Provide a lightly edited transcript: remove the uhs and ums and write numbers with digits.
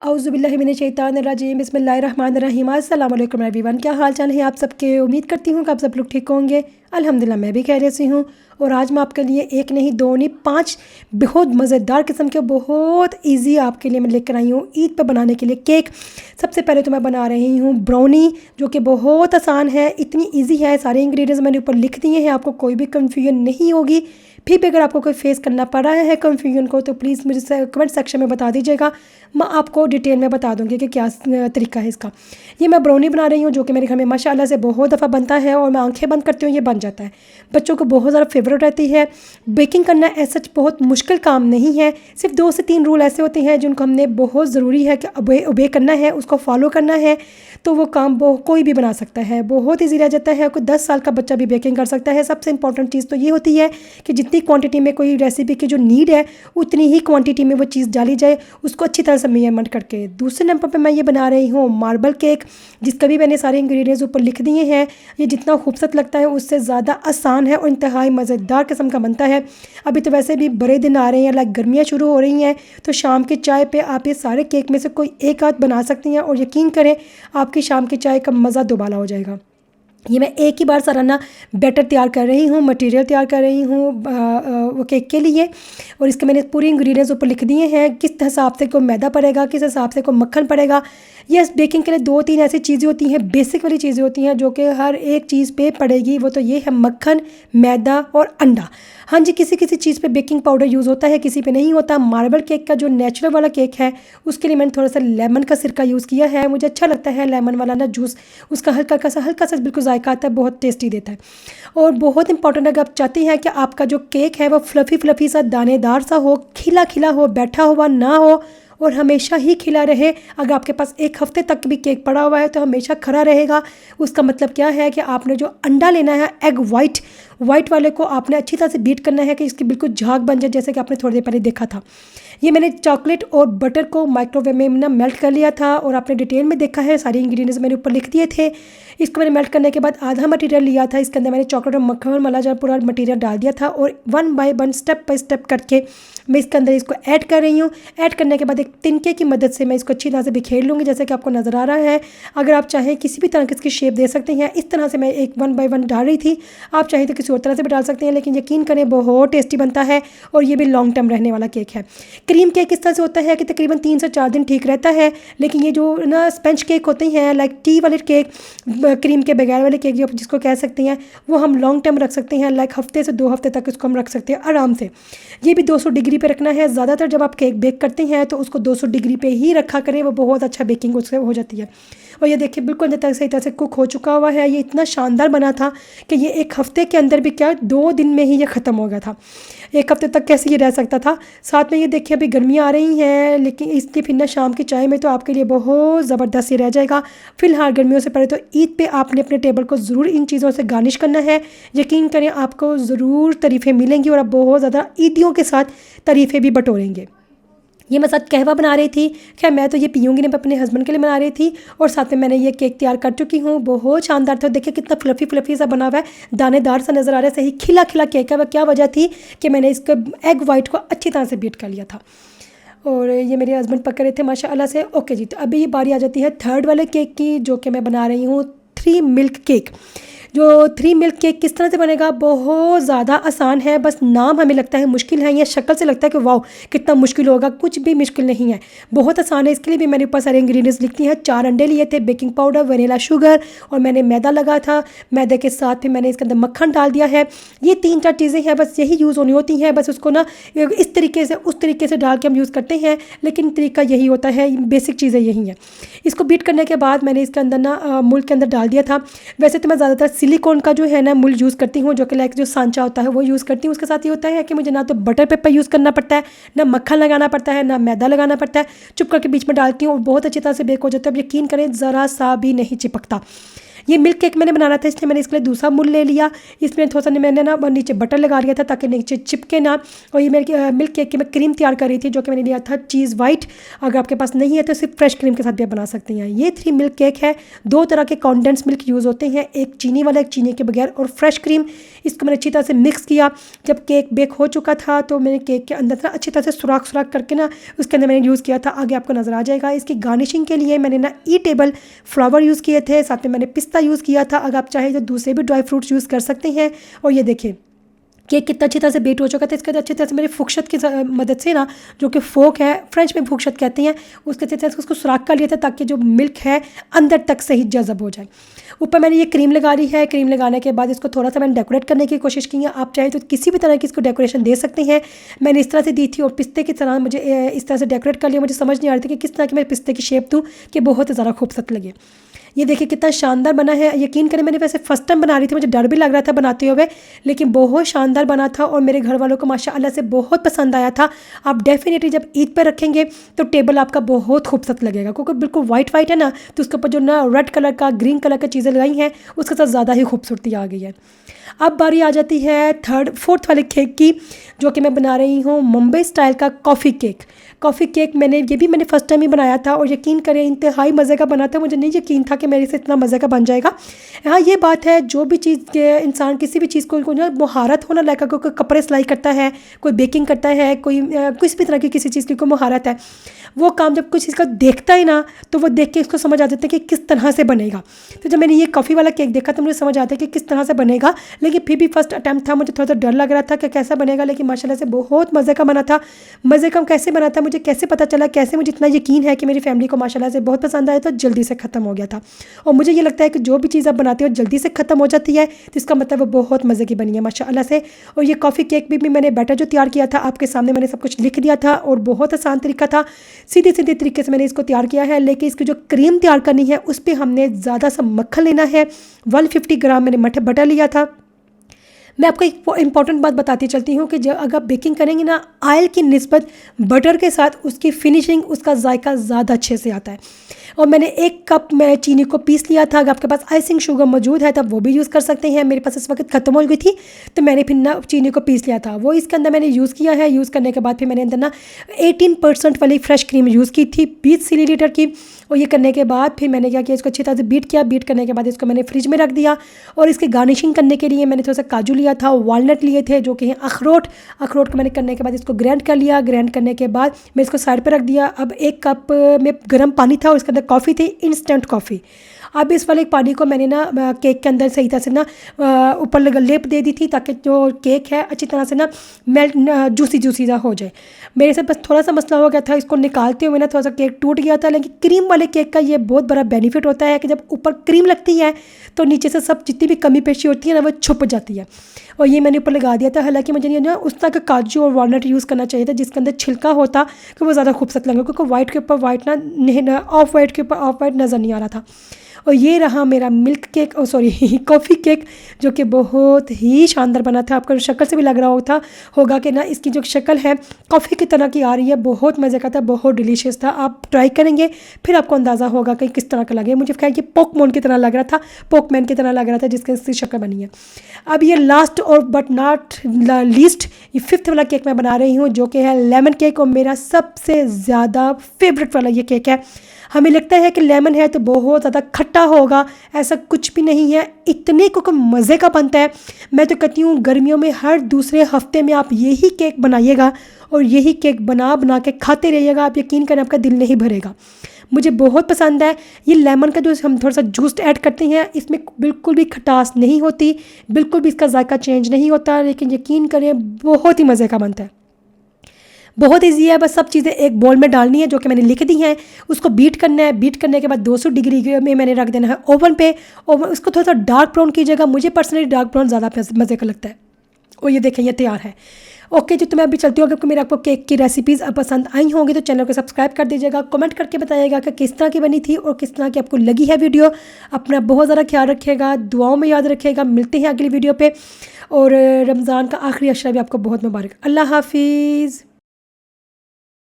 औज़ुबिल्लाहिमिनश्शैतानिर्रजीम बिस्मिल्लाहिर्रहमानिर्रहीम अस्सलाम वालेकुम एवरीवन। क्या हाल चाल है आप सबके? उम्मीद करती हूँ कि आप सब लोग ठीक होंगे। अल्हम्दुलिल्लाह मैं भी खैरियत से हूँ। और आज मैं आपके लिए एक नहीं दो नहीं 5 बहुत मज़ेदार किस्म के बहुत इजी आपके लिए मैं लेकर आई हूँ ईद पर बनाने के लिए केक। सबसे पहले तो मैं बना रही हूँ ब्राउनी, जो कि बहुत आसान है, इतनी ईजी है। सारे इंग्रेडिएंट्स मैंने ऊपर लिख दिए हैं, आपको कोई भी कन्फ्यूजन नहीं होगी। फिर भी अगर आपको कोई फेस करना पड़ रहा है कन्फ्यूजन को, तो प्लीज़ मुझे कमेंट सेक्शन में बता दीजिएगा। मैं आपको डिटेल में बता दूंगी कि क्या तरीका है इसका। ये मैं ब्राउनी बना रही हूँ जो कि मेरे घर में माशाल्लाह से बहुत दफ़ा बनता है और मैं आंखें बंद करती हूँ ये बन जाता है। बच्चों को बहुत ज़्यादा फेवरेट रहती है। बेकिंग करना ऐसा बहुत मुश्किल काम नहीं है, सिर्फ 2 से 3 रूल ऐसे होते हैं जिनको हमने बहुत ज़रूरी है कि ओबे करना है, उसको फॉलो करना है, तो वो काम कोई भी बना सकता है, बहुत ईजी रह जाता है। कोई 10 साल का बच्चा भी बेकिंग कर सकता है। सबसे इंपॉर्टेंट चीज़ तो ये होती है कि जितनी क्वांटिटी में कोई रेसिपी की जो नीड है उतनी ही क्वांटिटी में वो चीज़ डाली जाए, उसको अच्छी तरह से मेजरमेंट करके। दूसरे नंबर पे मैं ये बना रही हूँ मार्बल केक, जिसका भी मैंने सारे इंग्रेडिएंट्स ऊपर लिख दिए हैं। ये जितना खूबसूरत लगता है उससे ज़्यादा आसान है और इंतहाई मज़ेदार किस्म का बनता है। अभी तो वैसे भी बड़े दिन आ रहे हैं, लाइक गर्मियाँ शुरू हो रही हैं, तो शाम की चाय पे आप ये सारे केक में से कोई एक आध बना सकती हैं और यकीन करें आपकी शाम की चाय का मज़ा दोबाला हो जाएगा। ये मैं एक ही बार सालाना बैटर तैयार कर रही हूँ, मटेरियल तैयार कर रही हूँ वो केक के लिए। और इसके मैंने पूरे इंग्रेडिएंट्स ऊपर लिख दिए हैं, किस हिसाब से को मैदा पड़ेगा, किस हिसाब से को मक्खन पड़ेगा। ये बेकिंग के लिए 2-3 ऐसी चीज़ें होती हैं, बेसिक वाली चीज़ें होती हैं जो कि हर एक चीज़ पे पड़ेगी। वो तो ये है मक्खन, मैदा और अंडा। हाँ जी, किसी किसी चीज़ पे बेकिंग पाउडर यूज़ होता है, किसी पे नहीं होता। मार्बल केक का जो नेचुरल वाला केक है उसके लिए मैंने थोड़ा सा लेमन का सिरका यूज़ किया है। मुझे अच्छा लगता है लेमन वाला ना जूस, उसका हल्का सा बिल्कुल जायका आता है, बहुत टेस्टी देता है। और बहुत इंपॉर्टेंट, अगर आप चाहते हैं कि आपका जो केक है वो फ्लफ़ी सा दानेदार सा हो, खिला खिला हो, बैठा हुआ ना हो और हमेशा ही खिला रहे। अगर आपके पास 1 हफ़्ते तक भी केक पड़ा हुआ है तो हमेशा खरा रहेगा। उसका मतलब क्या है कि आपने जो अंडा लेना है, एग वाइट वाले को आपने अच्छी तरह से बीट करना है कि इसकी बिल्कुल झाग बन जाए, जैसे कि आपने थोड़ी देर पहले देखा था। ये मैंने चॉकलेट और बटर को माइक्रोवेव में ना मेल्ट कर लिया था और आपने डिटेल में देखा है, सारे इंग्रेडिएंट्स मैंने ऊपर लिख दिए थे। इसको मैंने मेल्ट करने के बाद आधा मटेरियल लिया था, इसके अंदर मैंने चॉकलेट और मक्खन मला जा पूरा मटेरियल डाल दिया था और 1 बाय 1 स्टेप बाय स्टेप करके मैं इसके अंदर इसको ऐड कर रही हूँ। ऐड करने के बाद एक तिनके की मदद से मैं इसको अच्छी तरह से बिखेर लूँगी, जैसे कि आपको नज़र आ रहा है। अगर आप चाहें किसी भी तरह की इसकी शेप दे सकते हैं। इस तरह से मैं 1 बाय 1 डाल रही थी, आप चाहें तो किसी और तरह से भी डाल सकते हैं, लेकिन यकीन करें बहुत टेस्टी बनता है और ये भी लॉन्ग टर्म रहने वाला केक है। क्रीम केक इस तरह से होता है कि तकरीबन 3 से 4 दिन ठीक रहता है, लेकिन ये जो ना स्पंज केक होते हैं, लाइक टी वाले केक, क्रीम के बगैर वाले केक जो जिसको कह सकते हैं, वो हम लॉन्ग टर्म रख सकते हैं, लाइक हफ्ते से 2 हफ्ते तक इसको हम रख सकते हैं आराम से। ये भी 200 डिग्री पे रखना है। ज़्यादातर जब आप केक बेक करते हैं तो उसको 200 डिग्री पे ही रखा करें, वो बहुत अच्छा बेकिंग उससे हो जाती है। और ये देखिए बिल्कुल सही तरह से कुक हो चुका हुआ है। ये इतना शानदार बना था कि ये 1 हफ्ते के अंदर भी क्या 2 दिन में ही ये ख़त्म हो गया था। 1 हफ्ते तक कैसे ये रह सकता था। साथ में ये देखिए अभी गर्मियाँ आ रही हैं, लेकिन इसलिए फिर ना शाम की चाय में तो आपके लिए बहुत ज़बरदस्त ही रह जाएगा। फ़िलहाल गर्मियों से पहले तो ईद पे आपने अपने टेबल को ज़रूर इन चीज़ों से गार्निश करना है। यकीन करें आपको ज़रूर तारीफ़ें मिलेंगी और आप बहुत ज़्यादा ईदियों के साथ तारीफ़ें भी बटोरेंगे। ये मैं साथ कहवा बना रही थी, खैर मैं तो ये पीऊँगी नहीं, मैं अपने हस्बैंड के लिए बना रही थी। और साथ में मैंने ये केक तैयार कर चुकी हूँ, बहुत शानदार था। देखिए कितना फ्लफ़ी सा बना हुआ है, दानेदार सा नज़र आ रहा है, सही खिला खिला केक है। वह क्या वजह थी कि मैंने इसका एग वाइट को अच्छी तरह से बीट कर लिया था और ये मेरे हस्बैंड पक रहे थे माशाल्लाह से। ओके जी, तो अभी ये बारी आ जाती है 3rd वाले केक की, जो कि मैं बना रही हूँ 3 मिल्क केक। जो 3 मिल्क केक किस तरह से बनेगा, बहुत ज़्यादा आसान है। बस नाम हमें लगता है मुश्किल है, या शक्ल से लगता है कि वाओ कितना मुश्किल होगा, कुछ भी मुश्किल नहीं है, बहुत आसान है। इसके लिए भी मैंने ऊपर सारे इंग्रेडिएंट्स लिखती हैं। 4 अंडे लिए थे, बेकिंग पाउडर, वनीला शुगर और मैंने मैदा लगा था। मैदे के साथ फिर मैंने इसके अंदर मक्खन डाल दिया है। ये 3-4 चीज़ें हैं, बस यही यूज़ होनी होती हैं। बस उसको ना इस तरीके से उस तरीके से डाल के हम यूज़ करते हैं, लेकिन तरीका यही होता है, बेसिक चीज़ें यही हैं। इसको बीट करने के बाद मैंने इसके अंदर ना मुल्क के अंदर डाल दिया था। वैसे तो मैं ज़्यादातर सिलिकॉन का जो है ना मुल्क यूज़ करती हूँ, जो कि लाइक जो सांचा होता है वो यूज़ करती हूँ। उसके साथ ये होता है कि मुझे ना तो बटर पेपर यूज़ करना पड़ता है, ना मक्खन लगाना पड़ता है, ना मैदा लगाना पड़ता है। चुप करके बीच में डालती हूँ और बहुत अच्छी तरह से बेक हो जाता है। अब यकीन करें ज़रा सा भी नहीं चिपकता। ये मिल्क केक मैंने बनाना था, इसलिए मैंने इसके लिए दूसरा मोल्ड ले लिया। इसमें थोड़ा सा मैंने ना नीचे बटर लगा दिया था ताकि नीचे चिपके ना। और ये मेरे मिल्क केक की मैं क्रीम तैयार कर रही थी, जो कि मैंने लिया था चीज़ वाइट। अगर आपके पास नहीं है तो सिर्फ फ्रेश क्रीम के साथ भी आप बना सकते हैं। ये 3 मिल्क केक है, 2 तरह के कॉन्डेंस मिल्क यूज़ होते हैं, एक चीनी वाला, एक चीनी के बगैर, और फ्रेश क्रीम। इसको मैंने अच्छी तरह से मिक्स किया। जब केक बेक हो चुका था तो मैंने केक के अंदर ना अच्छी तरह से सुराख करके ना उसके अंदर मैंने यूज़ किया था। आगे आपको नज़र आ जाएगा। इसकी गार्निशिंग के लिए मैंने ना ईटेबल फ्लावर यूज़ किए थे, साथ में मैंने पिस्ता यूज़ किया था। अगर आप चाहें तो दूसरे भी ड्राई फ्रूट्स यूज़ कर सकते हैं। और ये देखिए केक कितना अच्छी तरह से बेट हो चुका था। इसके बाद अच्छी तरह से मेरे फुकशत की मदद से ना, जो कि फोक है, फ्रेंच में फुकशत कहते हैं, उसके अच्छी तरह से उसको सुराख कर लिया था ताकि जो मिल्क है अंदर तक सही जज़ब हो जाए। ऊपर मैंने ये क्रीम लगा ली है। क्रीम लगाने के बाद इसको थोड़ा सा मैंने डेकोरेट करने की कोशिश की है। आप चाहे तो किसी भी तरह की इसको डेकोरेशन दे सकते हैं। मैंने इस तरह से दी थी और पिस्ते की तरह मुझे इस तरह से डेकोरेट कर लिया। मुझे समझ नहीं आ रही थी कि किस तरह की मैं पिस्ते की शेप दूँ कि बहुत ज़्यादा खूबसूरत लगे। ये देखिए कितना शानदार बना है। यकीन करें मैंने वैसे फ़र्स्ट टाइम बना रही थी, मुझे डर भी लग रहा था बनाते हुए, लेकिन बहुत शानदार बना था और मेरे घर वालों को माशाअल्लाह से बहुत पसंद आया था। आप डेफिनेटली जब ईद पर रखेंगे तो टेबल आपका बहुत खूबसूरत लगेगा, क्योंकि बिल्कुल वाइट है ना, तो उसके ऊपर जो ना रेड कलर का, ग्रीन कलर का चीज़ें लगाई हैं, उसके साथ ज़्यादा ही खूबसूरती आ गई है। अब बारी आ जाती है 4th वाले केक की, जो कि मैं बना रही हूँ मुंबई स्टाइल का कॉफ़ी केक। कॉफ़ी केक मैंने फ़र्स्ट टाइम ही बनाया था और यकीन करें इंतहाई मज़े का बना था। मुझे नहीं यकीन था कि मेरे से इतना मज़े का बन जाएगा। हाँ, ये बात है, जो भी चीज़ के इंसान किसी भी चीज़ को ना महारत होना लायक, कोई कपड़े सिलाई करता है, कोई बेकिंग करता है, कोई किसी भी तरह की किसी चीज़ की कोई महारत है, वो काम जब कुछ चीज़ का देखता है ना, तो वो देख के इसको समझ आ जाता है कि किस तरह से बनेगा। तो जब मैंने ये कॉफ़ी वाला केक देखा तो मुझे समझ आता है कि किस तरह से बनेगा, लेकिन फिर भी फर्स्ट अटैम्प्ट था, मुझे थोड़ा सा डर लग रहा था कि कैसा बनेगा, लेकिन माशाल्लाह से बहुत मज़े का बना था। मज़े का कैसे बना था, मुझे कैसे पता चला, कैसे मुझे इतना यकीन है कि मेरी फैमिली को माशाल्लाह से बहुत पसंद आया, तो जल्दी से ख़त्म हो गया था। और मुझे ये लगता है कि जो भी चीज़ आप बनाते हो जल्दी से ख़त्म हो जाती है, तो इसका मतलब वो बहुत मज़े की बनी है माशाल्लाह से। और ये कॉफ़ी केक भी मैंने बैटर जो तैयार किया था आपके सामने मैंने सब कुछ लिख दिया था और बहुत आसान तरीका था, सीधे तरीके से मैंने इसको तैयार किया है। लेकिन इसकी जो क्रीम तैयार करनी है उस पर हमने ज़्यादा सा मक्खन लेना है। 150 ग्राम मैंने बटर लिया था। मैं आपको एक इंपॉर्टेंट बात बताती चलती हूँ कि जब अगर बेकिंग करेंगे ना, ऑयल की निस्बत बटर के साथ उसकी फिनिशिंग, उसका जायका ज़्यादा अच्छे से आता है। और मैंने 1 कप में चीनी को पीस लिया था। अगर आपके पास आइसिंग शुगर मौजूद है तब वो भी यूज़ कर सकते हैं। मेरे पास इस वक्त ख़त्म हो गई थी तो मैंने फिर ना चीनी को पीस लिया था, वो इसके अंदर मैंने यूज़ किया है। यूज़ करने के बाद फिर मैंने अंदर ना 18% वाली फ्रेश क्रीम यूज़ की थी, 20 मिलीलीटर की। और ये करने के बाद फिर मैंने क्या किया, इसको अच्छी तरह से बीट किया। बीट करने के बाद इसको मैंने फ्रिज में रख दिया। और इसकी गार्निशिंग करने के लिए मैंने थोड़ा सा काजू लिया था, वॉलनट लिए थे, जो कि हैं अखरोट को मैंने करने के बाद इसको ग्राइंड कर लिया। ग्राइंड करने के बाद मैं इसको साइड पर रख दिया। अब 1 कप में गर्म पानी था और इसके अंदर कॉफ़ी थी, इंस्टेंट कॉफ़ी। अब इस वाले पानी को मैंने ना केक के अंदर सही तरह से ना ऊपर लेप दे दी थी, ताकि जो केक है अच्छी तरह से ना मेल्ट, जूसी सा हो जाए। मेरे से बस थोड़ा सा मसला हो गया था, इसको निकालते हुए ना थोड़ा सा केक टूट गया था। लेकिन क्रीम वाले केक का ये बहुत बड़ा बेनिफिट होता है कि जब ऊपर क्रीम लगती है तो नीचे से सब जितनी भी कमी पेशी होती है ना वो छुप जाती है। और ये मैंने ऊपर लगा दिया था। हालांकि मुझे नहीं ना उस तरह का काजू और वॉलनट यूज़ करना चाहिए था जिसके अंदर छिलका होता, कि वो ज़्यादा खूबसूरत लगे, क्योंकि वाइट के ऊपर वाइट ना ऑफ वाइट के ऊपर ऑफ वाइट नज़र नहीं आ रहा था। और ये रहा मेरा मिल्क केक, कॉफ़ी केक, जो कि बहुत ही शानदार बना था। आपको शक्ल से भी लग रहा होगा कि ना इसकी जो शक्ल है कॉफ़ी की तरह की आ रही है। बहुत मज़े का था, बहुत डिलीशियस था। आप ट्राई करेंगे फिर आपको अंदाज़ा होगा कि किस तरह का लगे। मुझे खैर ये पोकमोन की तरह लग रहा था, पोकमैन की तरह लग रहा था जिसकी इसकी शक्ल बनी है। अब ये लास्ट और बट नॉट लीस्ट, ये 5th वाला केक मैं बना रही हूँ, जो कि है लेमन केक। और मेरा सबसे ज़्यादा फेवरेट वाला ये केक है। हमें लगता है कि लेमन है तो बहुत ज़्यादा खट्टा होगा, ऐसा कुछ भी नहीं है, इतने को मज़े का बनता है। मैं तो कहती हूँ गर्मियों में हर दूसरे हफ्ते में आप यही केक बनाइएगा और यही केक बना के खाते रहिएगा। आप यकीन करें आपका दिल नहीं भरेगा। मुझे बहुत पसंद है। ये लेमन का जो हम थोड़ा सा जूस ऐड करते हैं, इसमें बिल्कुल भी खटास नहीं होती, बिल्कुल भी इसका जायका चेंज नहीं होता, लेकिन यकीन करें बहुत ही मज़े का बनता है। बहुत इजी है, बस सब चीज़ें एक बोल में डालनी है जो कि मैंने लिख दी हैं। उसको बीट करना है। बीट करने के बाद 200 डिग्री में मैंने रख देना है ओवन पे। ओवन उसको थोड़ा सा डार्क ब्राउन कीजिएगा। मुझे पर्सनली डार्क ब्राउन ज़्यादा मज़े का लगता है। और ये देखें, ये तैयार है। ओके जी, तो मैं अभी चलती हूँ। अगर आपको केक की रेसिपीज़ पसंद आई होंगी तो चैनल को सब्सक्राइब कर दीजिएगा। कमेंट करके बताइएगा कि किस तरह की बनी थी और किस तरह की आपको लगी है वीडियो। अपना बहुत ज़्यादा ख्याल रखिएगा, दुआओं में याद रखिएगा। मिलते हैं अगली वीडियो पे। और रमज़ान का आखिरी अशरा भी आपको बहुत मुबारक। अल्लाह हाफिज़।